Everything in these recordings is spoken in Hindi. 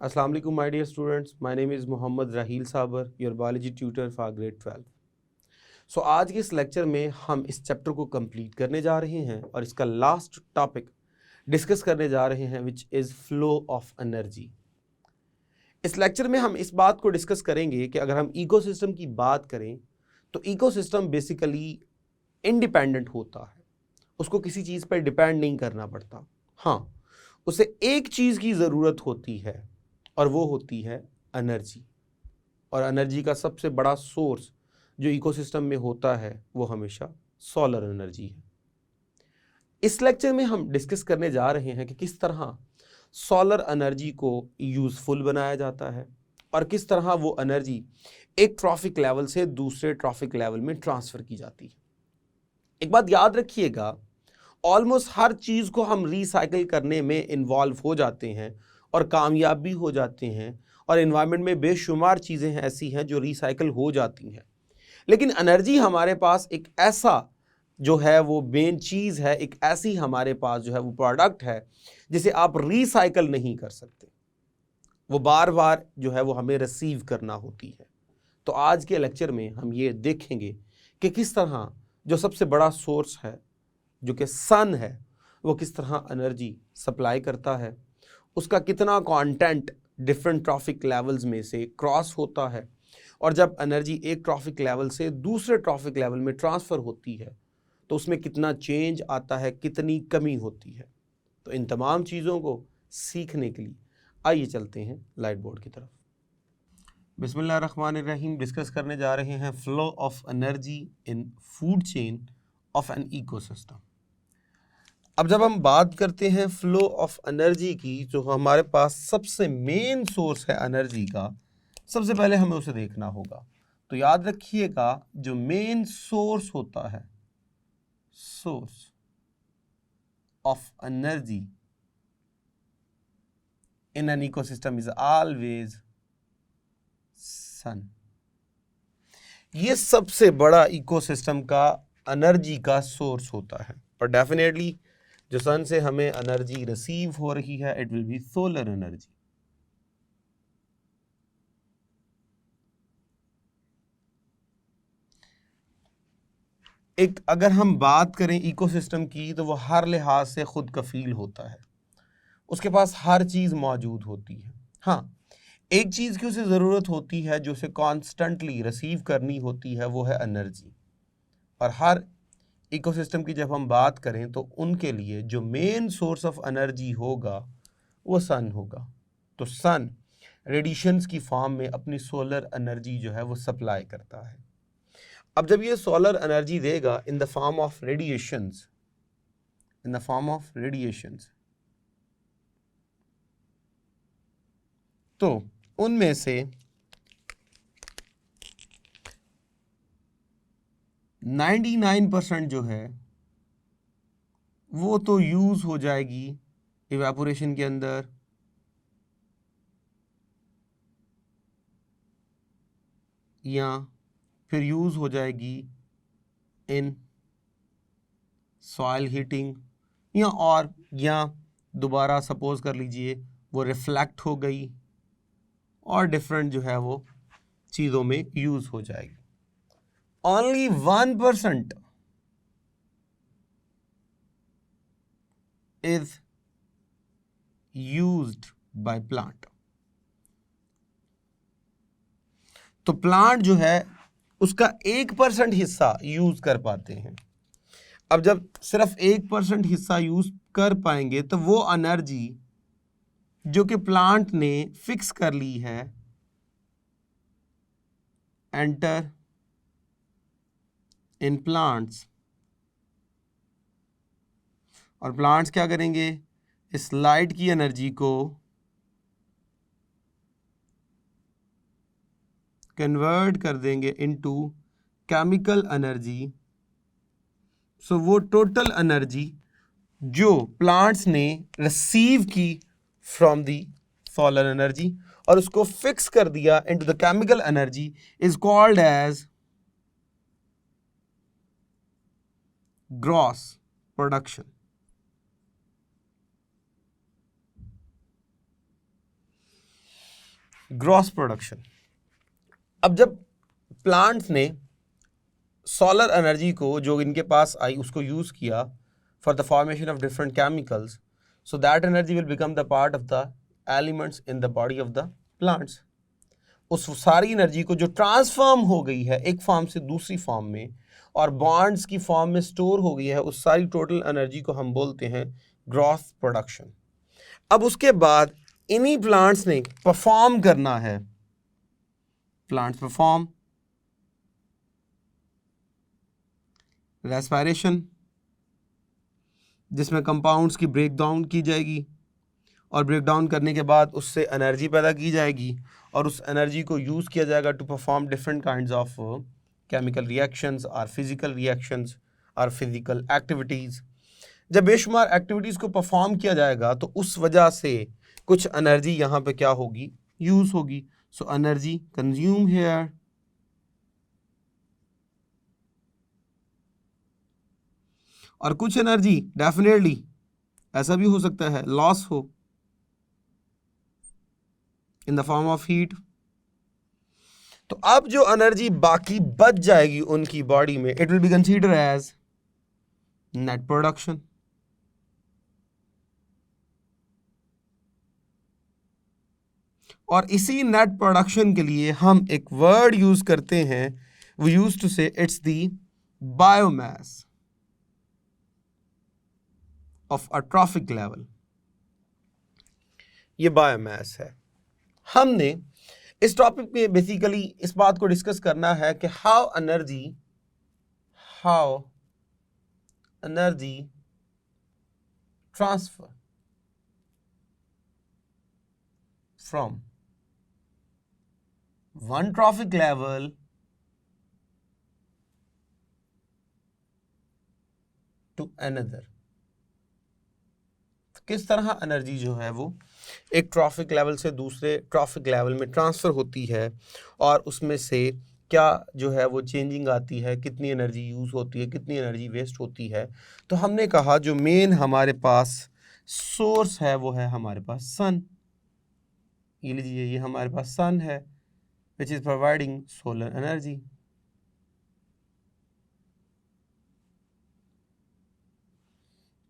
Assalamu alaikum my dear students, my name is Mohammad Raheel Sabar, your biology tutor for grade 12. So आज के इस लेक्चर में हम इस चैप्टर को कंप्लीट करने जा रहे हैं और इसका लास्ट टॉपिक डिस्कस करने जा रहे हैं which is flow of energy. इस लेक्चर में हम इस बात को डिस्कस करेंगे कि अगर हम इकोसिस्टम की बात करें तो इकोसिस्टम बेसिकली इंडिपेंडेंट होता है, उसको किसी चीज़ पर डिपेंड नहीं करना पड़ता। हाँ, उसे एक चीज़ की ज़रूरत होती है और वो होती है एनर्जी। और एनर्जी का सबसे बड़ा सोर्स जो इकोसिस्टम में होता है वो हमेशा सोलर एनर्जी है। इस लेक्चर में हम डिस्कस करने जा रहे हैं कि किस तरह सोलर एनर्जी को यूज़फुल बनाया जाता है और किस तरह वो एनर्जी एक ट्रॉफिक लेवल से दूसरे ट्रॉफिक लेवल में ट्रांसफ़र की जाती है। एक बात याद रखिएगा, ऑलमोस्ट हर चीज़ को हम रिसाइकिल करने में इन्वॉल्व हो जाते हैं और कामयाब भी हो जाते हैं, और एनवायरनमेंट में बेशुमार चीज़ें ऐसी हैं जो रिसाइकिल हो जाती हैं। लेकिन एनर्जी हमारे पास एक ऐसा जो है वो मेन चीज़ है, एक ऐसी हमारे पास जो है वो प्रोडक्ट है जिसे आप रिसाइकिल नहीं कर सकते, वो बार बार जो है वो हमें रिसीव करना होती है। तो आज के लेक्चर में हम ये देखेंगे कि किस तरह जो सबसे बड़ा सोर्स है जो कि सन है वो किस तरह एनर्जी सप्लाई करता है, उसका कितना कंटेंट डिफरेंट ट्रॉफिक लेवल्स में से क्रॉस होता है, और जब एनर्जी एक ट्रॉफिक लेवल से दूसरे ट्रॉफिक लेवल में ट्रांसफ़र होती है तो उसमें कितना चेंज आता है, कितनी कमी होती है। तो इन तमाम चीज़ों को सीखने के लिए आइए चलते हैं लाइट बोर्ड की तरफ। बिस्मिल्लाहिर्रहमानिर्रहीम। डिस्कस करने जा रहे हैं flow of energy in food chain of an ecosystem. अब जब हम बात करते हैं फ्लो ऑफ एनर्जी की, जो हमारे पास सबसे मेन सोर्स है एनर्जी का, सबसे पहले हमें उसे देखना होगा। तो याद रखिएगा, जो मेन सोर्स होता है, source of energy in an ecosystem is always sun. ये सबसे बड़ा इकोसिस्टम का एनर्जी का सोर्स होता है, पर डेफिनेटली जो सन से हमें एनर्जी रिसीव हो रही है it will B solar energy. एक अगर हम बात करें इकोसिस्टम की तो वो हर लिहाज से खुद कफील होता है, उसके पास हर चीज़ मौजूद होती है। हाँ, एक चीज़ की उसे ज़रूरत होती है जो उसे कॉन्स्टेंटली रिसीव करनी होती है, वो है एनर्जी। और हर इकोसिस्टम की जब हम बात करें तो उनके लिए जो मेन सोर्स ऑफ एनर्जी होगा वो सन होगा। तो सन रेडिएशंस की फॉर्म में अपनी सोलर एनर्जी जो है वो सप्लाई करता है। अब जब ये सोलर एनर्जी देगा in the form of radiations, in the form of radiations, तो उनमें से 99% जो है वो तो यूज हो जाएगी इवेपोरेशन के अंदर, या फिर यूज हो जाएगी इन सॉइल हीटिंग, या दोबारा सपोज कर लीजिए वो रिफ्लेक्ट हो गई और डिफरेंट जो है वो चीज़ों में यूज हो जाएगी। Only 1% is used by plant. तो प्लांट जो है उसका 1% हिस्सा यूज कर पाते हैं। अब जब सिर्फ 1% हिस्सा यूज कर पाएंगे तो वो एनर्जी जो कि प्लांट ने फिक्स कर ली है, एंटर इन प्लांट्स, और प्लांट्स क्या करेंगे, इस लाइट की एनर्जी को कन्वर्ट कर देंगे इनटू केमिकल एनर्जी। सो वो टोटल एनर्जी जो प्लांट्स ने रिसीव की फ्रॉम दी सोलर एनर्जी और उसको फिक्स कर दिया into the chemical energy is called as gross production. Gross production. अब जब प्लांट्स ने सोलर एनर्जी को जो इनके पास आई उसको यूज़ किया for the formation of different chemicals, so that energy will become the part of the elements in the body of the plants. उस सारी एनर्जी को जो ट्रांसफॉर्म हो गई है एक फॉर्म से दूसरी फॉर्म में और बॉन्ड्स की फॉर्म में स्टोर हो गई है, उस सारी टोटल एनर्जी को हम बोलते हैं ग्रॉस प्रोडक्शन। अब उसके बाद इन्हीं प्लांट्स ने परफॉर्म करना है, प्लांट्स परफॉर्म रेस्पिरेशन, जिसमें कंपाउंड्स की ब्रेकडाउन की जाएगी और ब्रेकडाउन करने के बाद उससे एनर्जी पैदा की जाएगी और उस एनर्जी को यूज़ किया जाएगा to perform different kinds of chemical reactions और फिजिकल रिएक्शंस और फिजिकल एक्टिविटीज़। जब बेशुमार एक्टिविटीज़ को परफॉर्म किया जाएगा तो उस वजह से कुछ एनर्जी यहाँ पे क्या होगी, यूज़ होगी। सो एनर्जी कंज्यूम हेयर, और कुछ एनर्जी डेफिनेटली ऐसा भी हो सकता है लॉस हो in the form of heat. तो अब जो एनर्जी बाकी बच जाएगी उनकी बॉडी में, it will be consider as net production. और इसी नेट प्रोडक्शन के लिए हम एक वर्ड यूज करते हैं, वी यूज टू से it's the biomass of a trophic level. ये बायोमास है। हमने इस टॉपिक पे बेसिकली इस बात को डिस्कस करना है कि how energy transfer from one trophic level to another. किस तरह एनर्जी जो है वो एक ट्रॉफिक लेवल से दूसरे ट्रॉफिक लेवल में ट्रांसफ़र होती है और उसमें से क्या जो है वो चेंजिंग आती है, कितनी एनर्जी यूज़ होती है, कितनी एनर्जी वेस्ट होती है। तो हमने कहा जो मेन हमारे पास सोर्स है वो है हमारे पास सन। ये लीजिए, ये हमारे पास सन है which is providing solar energy.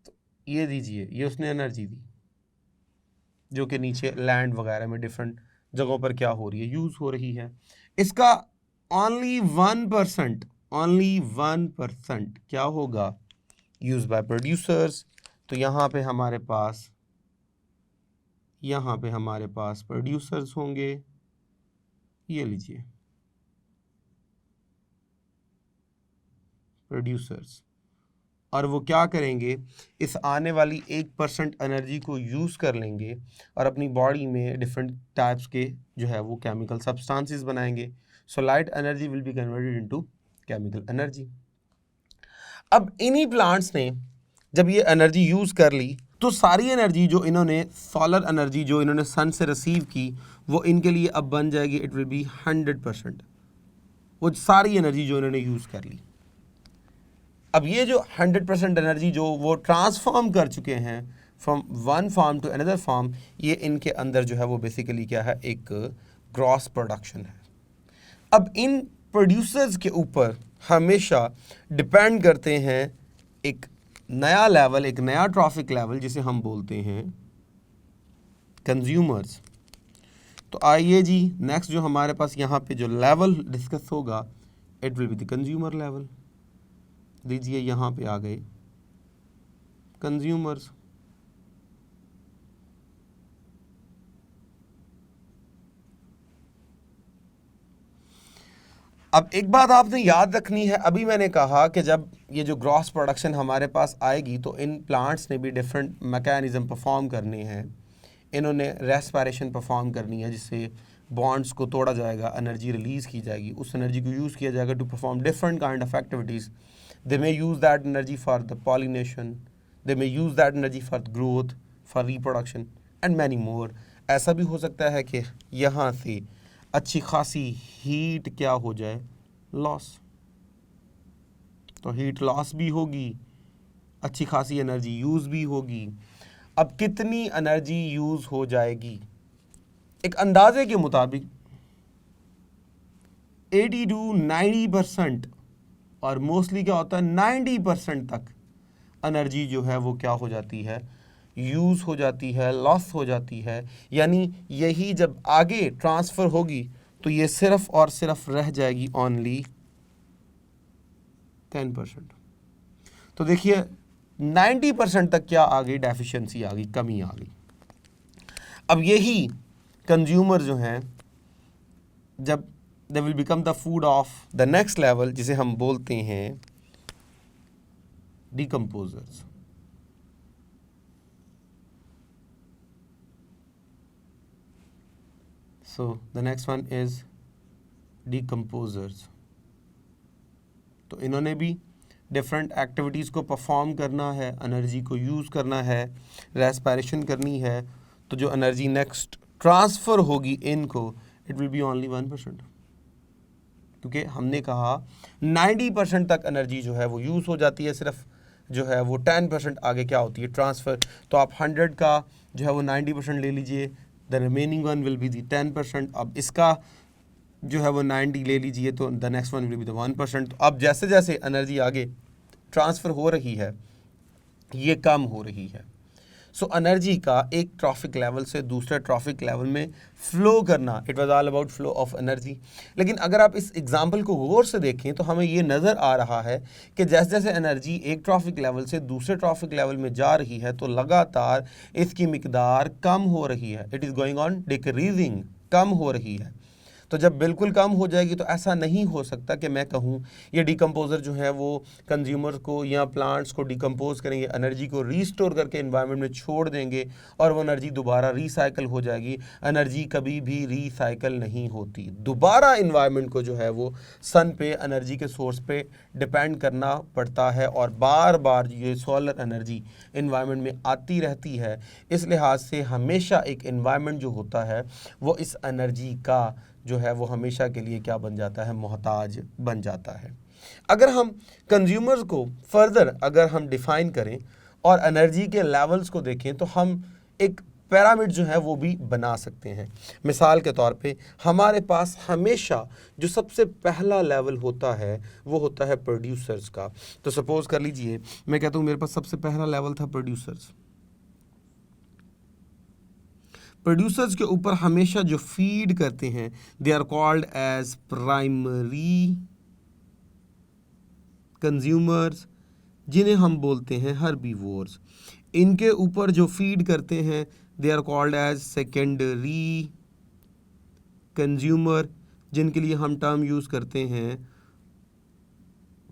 तो ये दीजिए, ये उसने एनर्जी दी जो कि नीचे लैंड वगैरह में डिफरेंट जगहों पर क्या हो रही है, यूज़ हो रही है। इसका ओनली 1% क्या होगा, यूज बाय प्रोड्यूसर्स। तो यहाँ पे हमारे पास प्रोड्यूसर्स होंगे। ये लीजिए प्रोड्यूसर्स, और वो क्या करेंगे, इस आने वाली 1% एनर्जी को यूज़ कर लेंगे और अपनी बॉडी में डिफरेंट टाइप्स के जो है वो केमिकल सब्सटेंसेस बनाएंगे। So light energy will be converted into chemical energy. अब इन्हीं प्लांट्स ने जब ये एनर्जी यूज़ कर ली तो सारी एनर्जी जो इन्होंने सोलर एनर्जी जो इन्होंने सन से रिसीव की वो इनके लिए अब बन जाएगी, इट विल बी 100%। वो सारी एनर्जी जो इन्होंने यूज़ कर ली, अब ये जो 100% एनर्जी जो वो ट्रांसफॉर्म कर चुके हैं from one form to another form, ये इनके अंदर जो है वो बेसिकली क्या है, एक ग्रॉस प्रोडक्शन है। अब इन प्रोड्यूसर्स के ऊपर हमेशा डिपेंड करते हैं एक नया लेवल, एक नया ट्रॉफिक लेवल जिसे हम बोलते हैं कंज्यूमर्स। तो आइए जी, नेक्स्ट जो हमारे पास यहाँ पे जो लेवल डिस्कस होगा, it will be the consumer level. दीजिए यहाँ पे आ गए कंज्यूमर्स। अब एक बात आपने याद रखनी है, अभी मैंने कहा कि जब ये जो ग्रॉस प्रोडक्शन हमारे पास आएगी तो इन प्लांट्स ने भी डिफरेंट मैकेनिज्म परफॉर्म करने हैं। इन्होंने रेस्पिरेशन परफॉर्म करनी है जिससे बॉन्ड्स को तोड़ा जाएगा, एनर्जी रिलीज़ की जाएगी, उस एनर्जी को यूज़ किया जाएगा to perform different kind of activities. They may use that energy for the pollination, they may use that energy for growth, for reproduction and many more. ऐसा भी हो सकता है कि यहाँ से अच्छी खासी हीट क्या हो जाए, लॉस। तो हीट लॉस भी होगी, अच्छी खासी एनर्जी यूज़ भी होगी। अब कितनी एनर्जी यूज़ हो जाएगी, एक अंदाजे के मुताबिक 80 to 90% और मोस्टली क्या होता है 90% तक एनर्जी जो है वो क्या हो जाती है, यूज़ हो जाती है, लॉस हो जाती है। यानी यही जब आगे ट्रांसफ़र होगी तो ये सिर्फ और सिर्फ रह जाएगी ओनली 10%। तो देखिए 90% तक क्या आ गई, डेफिशिएंसी आ गई, कमी आ गई। अब यही कंज्यूमर जो हैं जब they will become the food of the next level, जिसे हम बोलते हैं decomposers. So the next one is decomposers. तो इन्होंने भी डिफरेंट एक्टिविटीज़ को परफॉर्म करना है, एनर्जी को यूज़ करना है, रेस्पिरेशन करनी है। तो जो एनर्जी नेक्स्ट ट्रांसफ़र होगी इनको, इट विल बी ओनली 1%, क्योंकि हमने कहा 90% तक एनर्जी जो है वो यूज़ हो जाती है, सिर्फ जो है वो 10% आगे क्या होती है, ट्रांसफ़र। तो आप 100 का जो है वो 90% ले लीजिए, the remaining one will be the 10%। अब इसका जो है वो 90 ले लीजिए तो the next one will be the 1%। तो अब जैसे जैसे एनर्जी आगे ट्रांसफ़र हो रही है ये कम हो रही है। सो एनर्जी का एक ट्रॉफिक लेवल से दूसरे ट्रॉफिक लेवल में फ़्लो करना, it was all about flow of energy. लेकिन अगर आप इस एग्जांपल को गौर से देखें तो हमें ये नज़र आ रहा है कि जैसे जैसे एनर्जी एक ट्रॉफिक लेवल से दूसरे ट्रॉफिक लेवल में जा रही है तो लगातार इसकी मिकदार कम हो रही है, it is going on decreasing, कम हो रही है। तो जब बिल्कुल कम हो जाएगी तो ऐसा नहीं हो सकता कि मैं कहूँ ये डिकम्पोज़र जो है वो कंज्यूमर को या प्लांट्स को डिकम्पोज करेंगे, एनर्जी को रीस्टोर करके एनवायरनमेंट में छोड़ देंगे और वो एनर्जी दोबारा रीसाइकिल हो जाएगी। एनर्जी कभी भी रीसाइकिल नहीं होती। दोबारा एनवायरनमेंट को जो है वो सन पे, एनर्जी के सोर्स पे डिपेंड करना पड़ता है और बार बार ये सोलर एनर्जी एनवायरनमेंट में आती रहती है। इस लिहाज से हमेशा एक एनवायरनमेंट जो होता है वो इस एनर्जी का जो है वो हमेशा के लिए क्या बन जाता है, मोहताज बन जाता है। अगर हम कंज्यूमर्स को फर्दर अगर हम डिफ़ाइन करें और एनर्जी के लेवल्स को देखें तो हम एक पिरामिड जो है वो भी बना सकते हैं। मिसाल के तौर पे हमारे पास हमेशा जो सबसे पहला लेवल होता है वो होता है प्रोड्यूसर्स का। तो सपोज़ कर लीजिए मैं कहता हूँ मेरे पास सबसे पहला लेवल था प्रोड्यूसर्स। प्रोड्यूसर्स के ऊपर हमेशा जो फीड करते हैं they are called as primary consumers, जिन्हें हम बोलते हैं हर्बीवोर्स। इनके ऊपर जो फीड करते हैं they are called as secondary consumer, जिनके लिए हम टर्म यूज़ करते हैं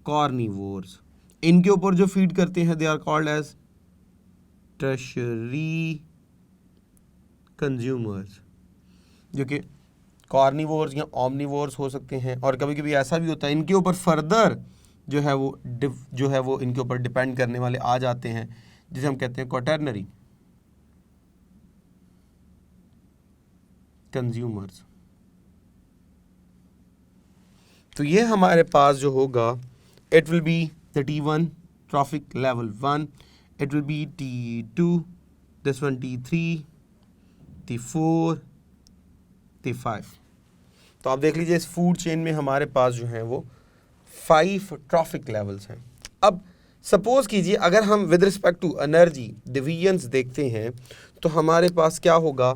कार्निवोर्स। इनके ऊपर जो फीड करते हैं they are called as tertiary consumers, जो कि कार्निवोर्स या ओमनिवोर्स हो सकते हैं। और कभी कभी ऐसा भी होता है इनके ऊपर फर्दर जो है वो इनके ऊपर डिपेंड करने वाले आ जाते हैं, जिसे हम कहते हैं क्वाटर्नरी कंज्यूमर्स। तो ये हमारे पास जो होगा it will be the T1 trophic level 1, it will B T2, this one T3, T4, T5। तो आप देख लीजिए इस फूड चेन में हमारे पास जो है वो 5 ट्रॉफिक लेवल्स हैं। अब सपोज कीजिए अगर हम with respect to energy divisions देखते हैं तो हमारे पास क्या होगा,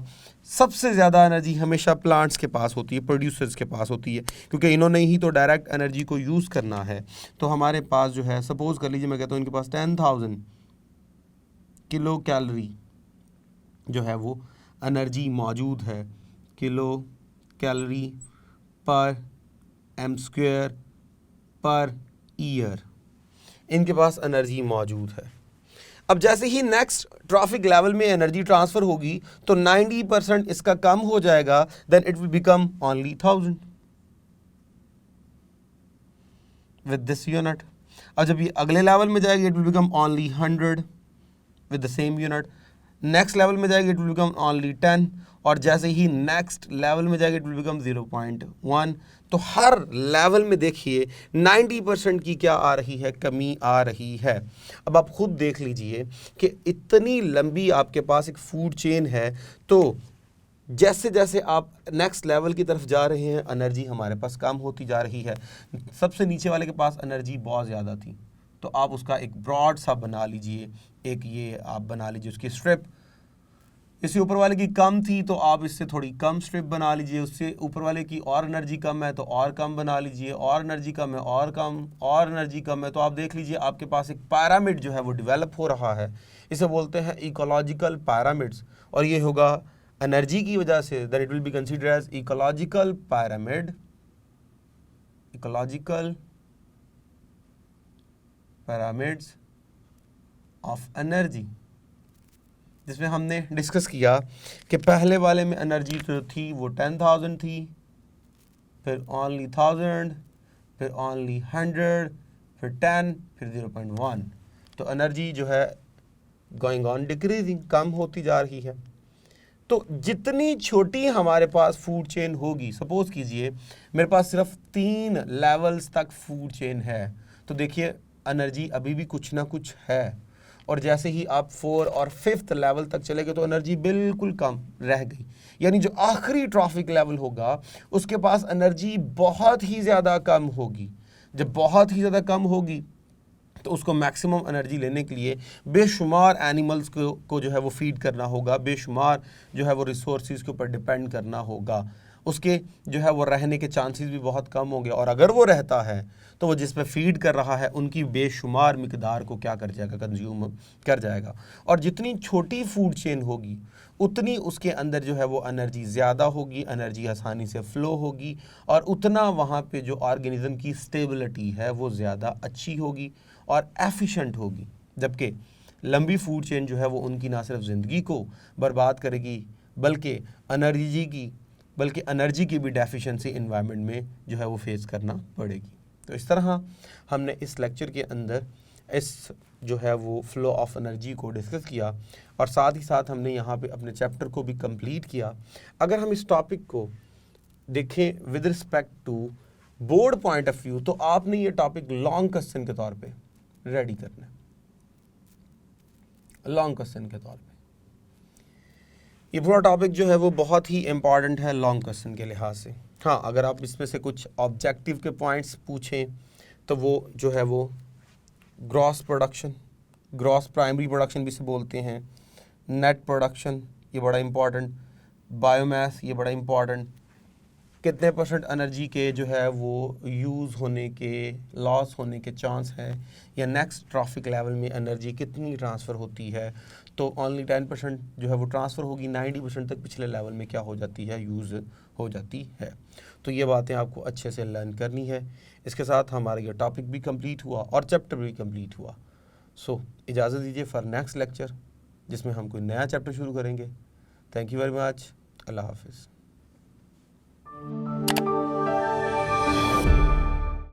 सबसे ज़्यादा एनर्जी हमेशा प्लांट्स के पास होती है, प्रोड्यूसर्स के पास होती है, क्योंकि इन्होंने ही तो डायरेक्ट एनर्जी को यूज़ करना है। तो हमारे पास जो है सपोज कर लीजिए मैं कहता हूँ इनके पास 10,000 किलो कैलोरी जो है वो एनर्जी मौजूद है, kilo calorie per m square per year इनके पास एनर्जी मौजूद है। अब जैसे ही नेक्स्ट ट्रॉफिक लेवल में एनर्जी ट्रांसफ़र होगी तो 90% इसका कम हो जाएगा, then it will become only 1000 with this unit. अब जब ये अगले लेवल में जाएगी it will become only 100 with the same unit. Next level में जाएगी इट विल बिकम ओनली 10 और जैसे ही नेक्स्ट लेवल में जाएगी इट विल बिकम 0.1। तो हर लेवल में देखिए 90% की क्या आ रही है, कमी आ रही है। अब आप खुद देख लीजिए कि इतनी लंबी आपके पास एक फूड चेन है तो जैसे जैसे आप नेक्स्ट लेवल की तरफ जा रहे हैं एनर्जी हमारे पास कम होती जा रही है। सबसे नीचे वाले के पास एनर्जी बहुत ज़्यादा थी, तो आप उसका एक ब्रॉड सा बना लीजिए, एक ये आप बना लीजिए उसकी स्ट्रिप। इससे ऊपर वाले की कम थी तो आप इससे थोड़ी कम स्ट्रिप बना लीजिए, उससे ऊपर वाले की और एनर्जी कम है तो और कम बना लीजिए, और एनर्जी कम है और कम, और एनर्जी कम है। तो आप देख लीजिए आपके पास एक पैरामिड जो है वो डेवलप हो रहा है। इसे बोलते हैं इकोलॉजिकल पैरामिड्स, और ये होगा एनर्जी की वजह से, then it will be considered as ecological pyramid, ecological pyramids of energy, जिसमें हमने डिस्कस किया कि पहले वाले में एनर्जी जो थी वो 10,000 थी, फिर ओनली 1000, फिर ओनली 100, फिर 10, फिर 0.1। तो एनर्जी जो है गोइंग ऑन डिक्रीजिंग, कम होती जा रही है। तो जितनी छोटी हमारे पास फूड चेन होगी, सपोज कीजिए मेरे पास सिर्फ 3 लेवल्स तक फूड चेन है, तो देखिए एनर्जी अभी भी कुछ ना कुछ है। और जैसे ही आप 4 और 5th लेवल तक चले गए तो एनर्जी बिल्कुल कम रह गई। यानी जो आखिरी ट्रॉफिक लेवल होगा उसके पास एनर्जी बहुत ही ज़्यादा कम होगी। जब बहुत ही ज़्यादा कम होगी तो उसको मैक्सिमम एनर्जी लेने के लिए बेशुमार एनिमल्स को जो है वो फीड करना होगा, बेशुमार जो है वो रिसोर्सेज के ऊपर डिपेंड करना होगा। उसके जो है वो रहने के चांसेस भी बहुत कम होंगे, और अगर वो रहता है तो वो जिस पे फीड कर रहा है उनकी बेशुमार मिकदार को क्या कर जाएगा, कंज्यूम कर जाएगा। और जितनी छोटी फूड चेन होगी उतनी उसके अंदर जो है वो एनर्जी ज़्यादा होगी, एनर्जी आसानी से फ़्लो होगी, और उतना वहाँ पे जो ऑर्गेनिज्म की स्टेबिलिटी है वो ज़्यादा अच्छी होगी और एफिशिएंट होगी। जबकि लंबी फूड चेन जो है वो उनकी ना सिर्फ ज़िंदगी को बर्बाद करेगी बल्कि एनर्जी की भी डेफिशिएंसी इन्वायरमेंट में जो है वो फेस करना पड़ेगी। तो इस तरह हमने इस लेक्चर के अंदर इस जो है वो फ्लो ऑफ एनर्जी को डिस्कस किया, और साथ ही साथ हमने यहाँ पे अपने चैप्टर को भी कंप्लीट किया। अगर हम इस टॉपिक को देखें with respect to board point of view, तो आपने ये टॉपिक लॉन्ग क्वेश्चन के तौर पे रेडी करना है, लॉन्ग क्वेश्चन के तौर पे। ये पूरा टॉपिक जो है वो बहुत ही इंपॉर्टेंट है लॉन्ग क्वेश्चन के लिहाज से। हाँ, अगर आप इसमें से कुछ ऑब्जेक्टिव के पॉइंट्स पूछें तो वो जो है वो gross production, gross primary production भी से बोलते हैं, नेट प्रोडक्शन ये बड़ा इंपॉर्टेंट, बायोमास ये बड़ा इंपॉर्टेंट, कितने परसेंट एनर्जी के जो है वो यूज़ होने के, लॉस होने के चांस हैं, या नेक्स्ट ट्रॉफिक लेवल में एनर्जी कितनी ट्रांसफ़र होती है। तो ओनली 10% जो है वो ट्रांसफ़र होगी, 90% तक पिछले लेवल में क्या हो जाती है, यूज़ हो जाती है। तो ये बातें आपको अच्छे से लर्न करनी है। इसके साथ हमारा ये टॉपिक भी कंप्लीट हुआ और चैप्टर भी कंप्लीट हुआ। सो इजाज़त दीजिए फॉर नेक्स्ट लेक्चर, जिसमें हम कोई नया चैप्टर शुरू करेंगे। Thank you very much. अल्लाह हाफिज़।